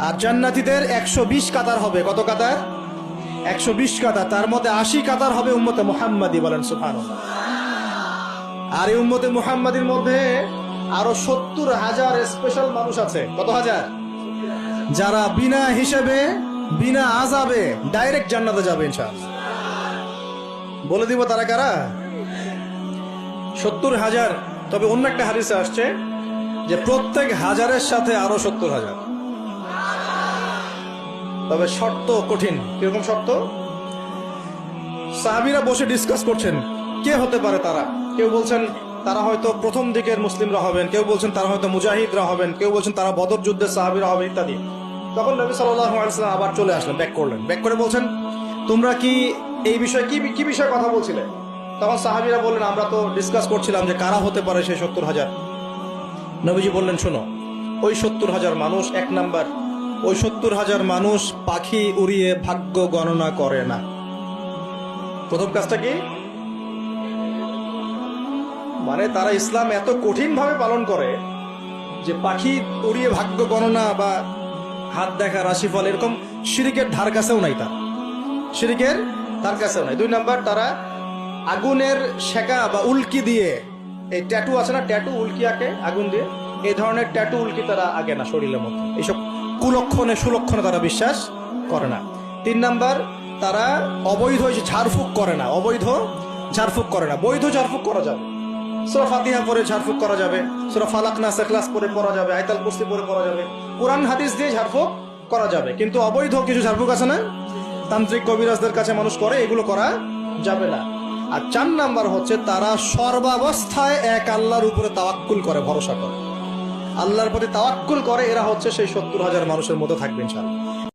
আর জান্নাতীদের 120 কাতার হবে। কত কাতার? 120 কাতার। তার মধ্যে 80 কাতার হবে উম্মতে মুহাম্মাদি। বলেন সুবহানাল্লাহ। আর এই উম্মতে মুহাম্মাদির মধ্যে আরো 70,000 স্পেশাল মানুষ আছে। কত হাজার? যারা বিনা হিসেবে বিনা আযাবে ডাইরেক্ট জান্নাতে যাবে ইনশাআল্লাহ। বলে দিব তারা কারা? 70,000। তবে অন্য একটা হাদিসে আসছে যে প্রত্যেক হাজারের সাথে আরো 70,000। তবে শর্ত কঠিন। কিরকম শর্ত? সাহাবীরা বসে ডিসকাস করছেন কে হতে পারে তারা। কেউ বলছেন তারা হয়তো প্রথম দিকের মুসলিমরা হবেন, কেউ বলছেন তারা হয়তো মুজাহিদরা হবেন, কেউ বলছেন তারা বদর যুদ্ধের সাহাবীরা হবে ইত্যাদি। তখন নবী সাল্লাল্লাহু আলাইহি ওয়াসাল্লাম আবার চলে আসলেন, ব্যাক করলেন। ব্যাক করে বলছেন তোমরা কি এই বিষয়ে কি বিষয়ে কথা বলছিলে? তখন সাহাবীরা বললেন আমরা তো ডিসকাস করছিলাম যে কারা হতে পারে সেই 70,000। নবীজি বললেন শোনো, ওই 70,000 মানুষ, এক নাম্বার, ওই 70,000 মানুষ পাখি উড়িয়ে ভাগ্য গণনা করে না। প্রথম কাজটা কি? মানে তারা ইসলাম এত কঠিন ভাবে পালন করে যে পাখি উড়িয়ে ভাগ্য গণনা বা হাত দেখা, রাশিফল, এরকম শিরিকের ধার কাছেও নাই। তার শিরিকের ধার কাছেও নাই। দুই নাম্বার, তারা আগুনের শেখা বা উল্কি দিয়ে, এই ট্যাটু আছে না, ট্যাটু উল্কি আঁকে আগুন দিয়ে, এই ধরনের ট্যাটু উল্কি তারা আগে না শরীরের মধ্যে। এইসব কুলক্ষণে সুলক্ষণে তারা বিশ্বাস করে না। তিন নাম্বার, তারা অবৈধ ঝাড়ফুঁক করে না। অবৈধ ঝাড়ফুঁক করে না। বৈধ ঝাড়ফুঁক করা যাবে। সূরা ফাতিহা পড়ে ঝাড়ফুঁক করা যাবে, সূরা ফালাক নাস ইখলাস পড়ে পড়া যাবে, আয়াতুল কুরসি পড়ে পড়া যাবে, কোরআন হাদিস দিয়ে ঝাড়ফুঁক করা যাবে। কিন্তু অবৈধ কিছু ঝাড়ফুঁক আছে না, তান্ত্রিক কবিরাজদের কাছে মানুষ করে, এগুলো করা যাবে না। আর চার নাম্বার হচ্ছে তারা সর্বাবস্থায় এক আল্লাহর উপরে তাওয়াক্কুল করে, ভরসা করে, আল্লাহর প্রতি তাওয়াক্কুল করে। এরা হচ্ছে সেই 70,000 মানুষের মধ্যে থাকবে ইনশাআল্লাহ।